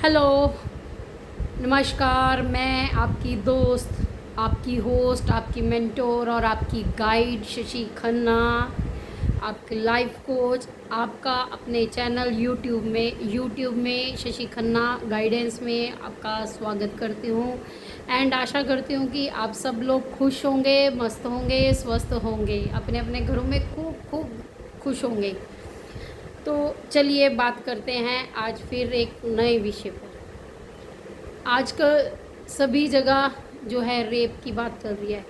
Hello, नमस्कार। मैं आपकी दोस्त, आपकी होस्ट, आपकी मेंटोर और आपकी गाइड शशि खन्ना, आपकी लाइफ कोच, आपका अपने चैनल यूट्यूब में शशि खन्ना गाइडेंस में आपका स्वागत करती हूँ। एंड आशा करती हूँ कि आप सब लोग खुश होंगे, मस्त होंगे, स्वस्थ होंगे, अपने अपने घरों में खूब खूब खुश होंगे। तो चलिए बात करते हैं आज फिर एक नए विषय पर। आजकल सभी जगह जो है रेप की बात चल रही है।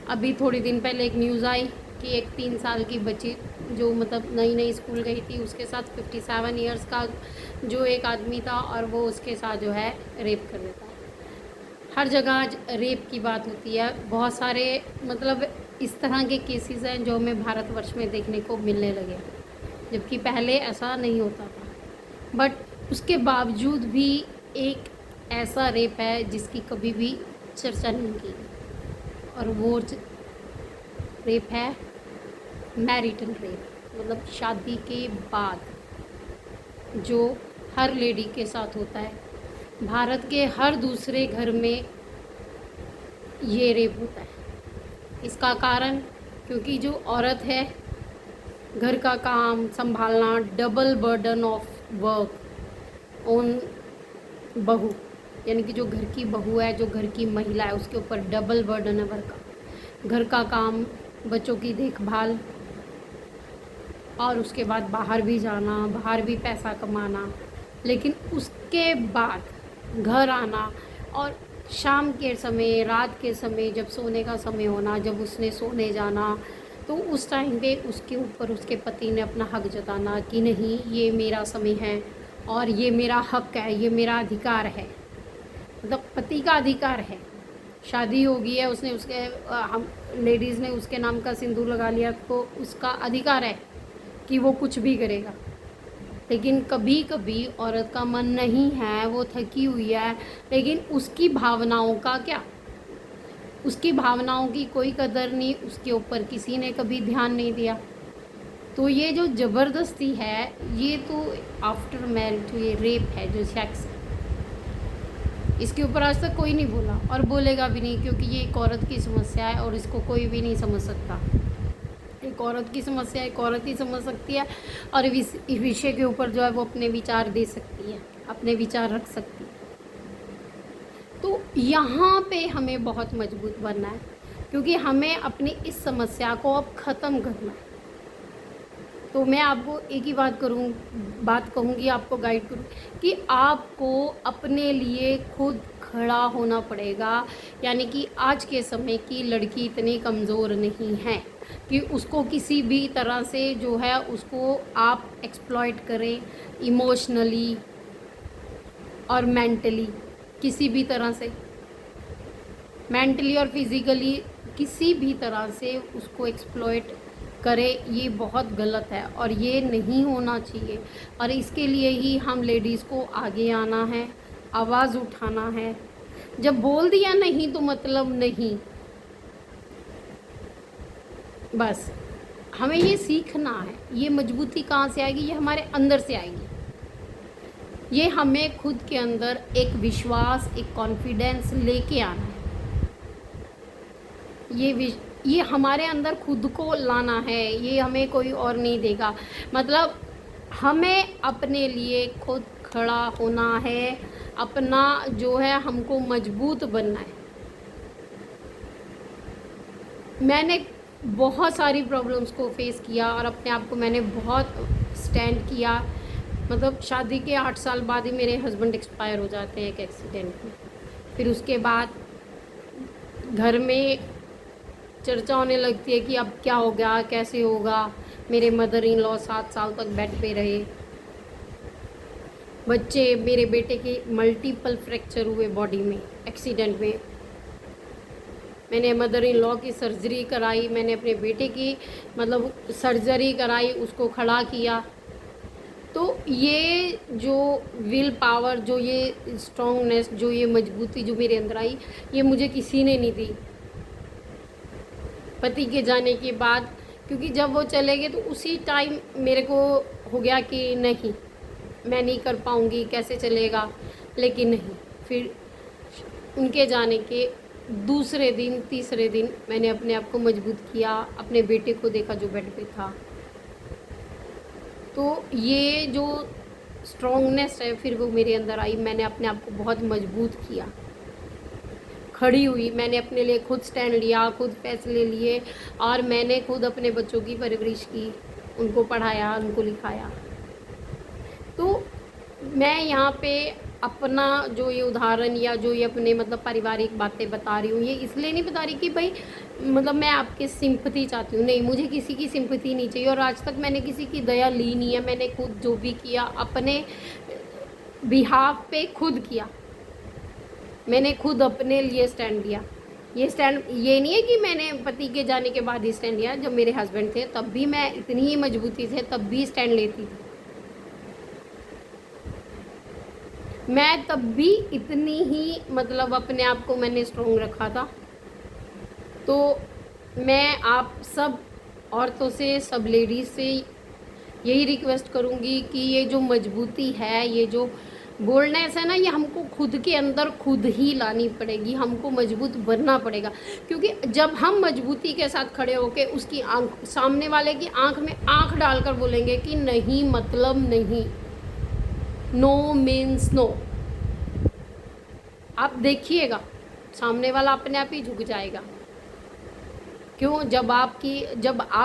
अभी थोड़ी दिन पहले एक न्यूज़ आई कि एक 3 साल की बच्ची जो मतलब नई नई स्कूल गई थी, उसके साथ 57 ईयर्स का जो एक आदमी था और वो उसके साथ जो है रेप कर देता है। हर जगह आज रेप की बात होती है। बहुत सारे मतलब इस तरह के केसेस हैं जो हमें भारतवर्ष में देखने को मिलने लगे, जबकि पहले ऐसा नहीं होता था। बट उसके बावजूद भी एक ऐसा रेप है जिसकी कभी भी चर्चा नहीं की गई, और वो रेप है मैरिटल रेप, मतलब शादी के बाद जो हर लेडी के साथ होता है। भारत के हर दूसरे घर में ये रेप होता है। इसका कारण क्योंकि जो औरत है, घर का काम संभालना, double burden of work on बहू, यानी कि जो घर की बहू है, जो घर की महिला है, उसके ऊपर डबल बर्डन है वर्क का। घर का काम, बच्चों की देखभाल, और उसके बाद बाहर भी जाना, बाहर भी पैसा कमाना। लेकिन उसके बाद घर आना और शाम के समय, रात के समय, जब सोने का समय होना, जब उसने सोने जाना, तो उस टाइम पे उसके ऊपर उसके पति ने अपना हक जताना कि नहीं, ये मेरा समय है और ये मेरा हक है, ये मेरा अधिकार है। मतलब पति का अधिकार है। शादी हो गई है, उसने उसके हम लेडीज़ ने उसके नाम का सिंदूर लगा लिया, तो उसका अधिकार है कि वो कुछ भी करेगा। लेकिन कभी कभी औरत का मन नहीं है, वो थकी हुई है, लेकिन उसकी भावनाओं का क्या, उसकी भावनाओं की कोई कदर नहीं, उसके ऊपर किसी ने कभी ध्यान नहीं दिया। तो ये जो ज़बरदस्ती है, ये तो आफ्टर मैरिज ये रेप है, जो सेक्स है। इसके ऊपर आज तक कोई नहीं बोला और बोलेगा भी नहीं, क्योंकि ये एक औरत की समस्या है और इसको कोई भी नहीं समझ सकता। एक औरत की समस्या एक औरत ही समझ सकती है, और इस विषय के ऊपर जो है वो अपने विचार दे सकती है, अपने विचार रख सकती है। तो यहाँ पे हमें बहुत मजबूत बनना है, क्योंकि हमें अपनी इस समस्या को अब ख़त्म करना है। तो मैं आपको एक ही बात कहूँगी, आपको गाइड करूँ कि आपको अपने लिए खुद खड़ा होना पड़ेगा। यानी कि आज के समय की लड़की इतनी कमज़ोर नहीं है कि उसको किसी भी तरह से जो है उसको आप एक्सप्लॉइट करें, इमोशनली और मेंटली, किसी भी तरह से, मेंटली और फिज़िकली किसी भी तरह से उसको एक्सप्लॉइट करे। ये बहुत गलत है और ये नहीं होना चाहिए। और इसके लिए ही हम लेडीज़ को आगे आना है, आवाज़ उठाना है। जब बोल दिया नहीं तो मतलब नहीं, बस हमें ये सीखना है। ये मजबूती कहाँ से आएगी? ये हमारे अंदर से आएगी। ये हमें खुद के अंदर एक विश्वास, एक कॉन्फिडेंस लेके आना है। ये हमारे अंदर खुद को लाना है, ये हमें कोई और नहीं देगा। मतलब हमें अपने लिए खुद खड़ा होना है, अपना जो है हमको मजबूत बनना है। मैंने बहुत सारी प्रॉब्लम्स को फेस किया और अपने आप को मैंने बहुत स्टैंड किया। मतलब शादी के 8 साल बाद ही मेरे हस्बैंड एक्सपायर हो जाते हैं एक एक्सीडेंट में। फिर उसके बाद घर में चर्चा होने लगती है कि अब क्या हो गया, कैसे होगा। मेरे मदर इन लॉ 7 साल तक बेड पे रहे। बच्चे, मेरे बेटे के मल्टीपल फ्रैक्चर हुए बॉडी में एक्सीडेंट में। मैंने मदर इन लॉ की सर्जरी कराई, मैंने अपने बेटे की मतलब सर्जरी कराई, उसको खड़ा किया। तो ये जो विल पावर, जो ये स्ट्रॉन्गनेस, जो ये मजबूती जो मेरे अंदर आई, ये मुझे किसी ने नहीं दी पति के जाने के बाद। क्योंकि जब वो चले गए तो उसी टाइम मेरे को हो गया कि नहीं, मैं नहीं कर पाऊँगी, कैसे चलेगा। लेकिन नहीं, फिर उनके जाने के दूसरे दिन तीसरे दिन मैंने अपने आप को मजबूत किया, अपने बेटे को देखा जो बेड पे था। तो ये जो स्ट्रॉन्गनेस है फिर वो मेरे अंदर आई, मैंने अपने आप को बहुत मजबूत किया, खड़ी हुई, मैंने अपने लिए खुद स्टैंड लिया, खुद फैसले लिए, और मैंने खुद अपने बच्चों की परवरिश की, उनको पढ़ाया, उनको लिखाया। तो मैं यहाँ पे अपना जो ये उदाहरण या जो ये अपने मतलब पारिवारिक बातें बता रही हूँ, ये इसलिए नहीं बता रही कि भाई मतलब मैं आपके सिंपैथी चाहती हूँ, नहीं, मुझे किसी की सिंपैथी नहीं चाहिए, और आज तक मैंने किसी की दया ली नहीं है। मैंने खुद जो भी किया अपने बिहाफ पे खुद किया, मैंने खुद अपने लिए स्टैंड लिया। ये स्टैंड ये नहीं है कि मैंने पति के जाने के बाद ही स्टैंड लिया, जब मेरे हस्बैंड थे तब भी मैं इतनी ही मजबूती से तब भी स्टैंड लेती थी, मैं तब भी इतनी ही मतलब अपने आप को मैंने स्ट्रॉन्ग रखा था। तो मैं आप सब औरतों से, सब लेडीज़ से यही रिक्वेस्ट करूँगी कि ये जो मजबूती है, ये जो बोल्डनेस है ना, ये हमको खुद के अंदर खुद ही लानी पड़ेगी, हमको मजबूत बनना पड़ेगा। क्योंकि जब हम मजबूती के साथ खड़े होके उसकी आंख, सामने वाले की आंख में आंख डालकर बोलेंगे कि नहीं मतलब नहीं, नो मीन्स नो, आप देखिएगा सामने वाला अपने आप ही झुक जाएगा। क्यों? जब आप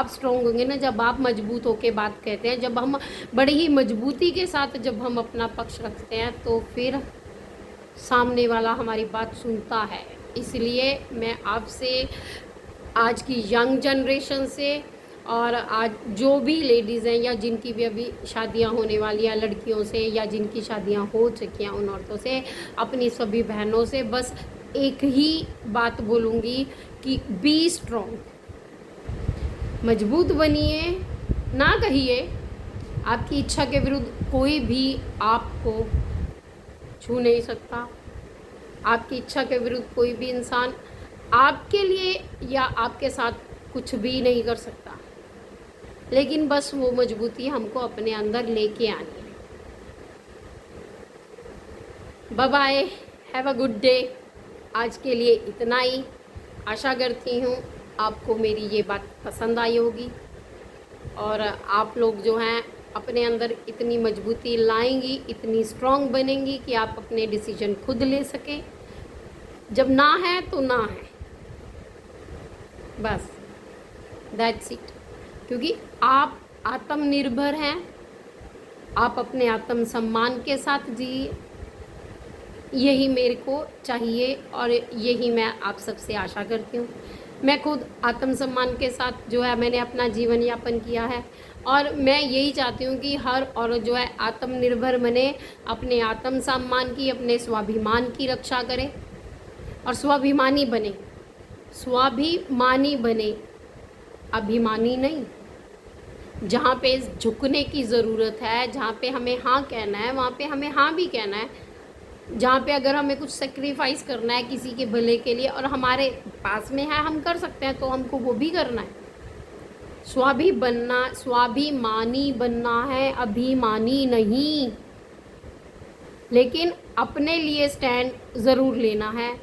स्ट्रॉन्ग होंगे ना, जब आप मजबूत होके बात कहते हैं, जब हम बड़ी ही मजबूती के साथ जब हम अपना पक्ष रखते हैं, तो फिर सामने वाला हमारी बात सुनता है। इसलिए मैं आपसे, आज की यंग जनरेशन से, और आज जो भी लेडीज़ हैं या जिनकी भी अभी शादियां होने वाली हैं लड़कियों से, या जिनकी शादियां हो चुकी हैं उन औरतों से, अपनी सभी बहनों से बस एक ही बात बोलूँगी कि बी स्ट्रॉन्ग, मजबूत बनिए, ना कहिए आपकी इच्छा के विरुद्ध कोई भी आपको छू नहीं सकता, आपकी इच्छा के विरुद्ध कोई भी इंसान आपके लिए या आपके साथ कुछ भी नहीं कर सकता। लेकिन बस वो मजबूती हमको अपने अंदर लेके आनी है। Bye bye, have a good day. आज के लिए इतना ही। आशा करती हूँ आपको मेरी ये बात पसंद आई होगी, और आप लोग जो हैं अपने अंदर इतनी मजबूती लाएंगी, इतनी स्ट्रॉन्ग बनेंगी कि आप अपने डिसीजन खुद ले सकें। जब ना है तो ना है, बस दैट्स इट। क्योंकि आप आत्मनिर्भर हैं, आप अपने आत्म सम्मान के साथ जिए, यही मेरे को चाहिए और यही मैं आप सबसे आशा करती हूँ। मैं खुद आत्मसम्मान के साथ जो है मैंने अपना जीवन यापन किया है, और मैं यही चाहती हूँ कि हर औरत जो है आत्मनिर्भर बने, अपने आत्मसम्मान की, अपने स्वाभिमान की रक्षा करे और स्वाभिमानी बने, स्वाभिमानी बने, अभिमानी नहीं। जहाँ पे झुकने की ज़रूरत है, जहाँ पे हमें हाँ कहना है, वहाँ पे हमें हाँ भी कहना है। जहाँ पे अगर हमें कुछ सेक्रीफाइस करना है किसी के भले के लिए और हमारे पास में है, हम कर सकते हैं, तो हमको वो भी करना है। स्वाभिमानी बनना है, अभिमानी नहीं। लेकिन अपने लिए स्टैंड ज़रूर लेना है,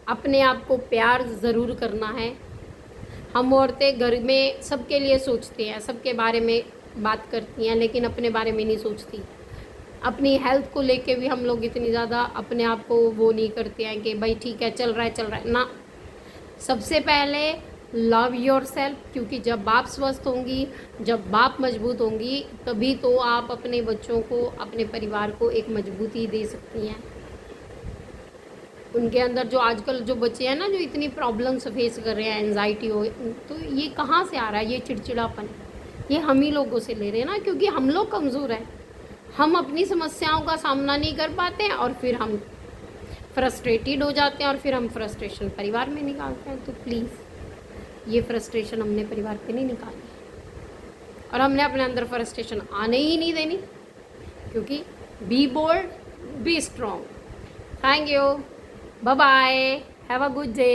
अपने आप को प्यार ज़रूर करना है। हम औरतें घर में सबके लिए सोचते हैं, सबके बारे में बात करती हैं, लेकिन अपने बारे में नहीं सोचती। अपनी हेल्थ को लेके भी हम लोग इतनी ज़्यादा अपने आप को वो नहीं करते हैं कि भाई ठीक है चल रहा है ना। सबसे पहले लव योर सेल्फ, क्योंकि जब आप स्वस्थ होंगी, जब आप मजबूत होंगी, तभी तो आप अपने बच्चों को, अपने परिवार को एक मजबूती दे सकती हैं। उनके अंदर जो आजकल जो बच्चे हैं ना, जो इतनी प्रॉब्लम्स फेस कर रहे हैं, एंजाइटी हो, तो ये कहाँ से आ रहा है? ये चिड़चिड़ापन ये हम ही लोगों से ले रहे हैं ना, क्योंकि हम लोग कमज़ोर हैं, हम अपनी समस्याओं का सामना नहीं कर पाते हैं, और फिर हम फ्रस्ट्रेटेड हो जाते हैं, और फिर हम फ्रस्ट्रेशन परिवार में निकालते हैं। तो प्लीज़ ये फ्रस्ट्रेशन हमने परिवार पे नहीं निकालनी, और हमने अपने अंदर फ्रस्ट्रेशन आने ही नहीं देनी, क्योंकि be bold, be strong. Thank you, bye bye, have a good day.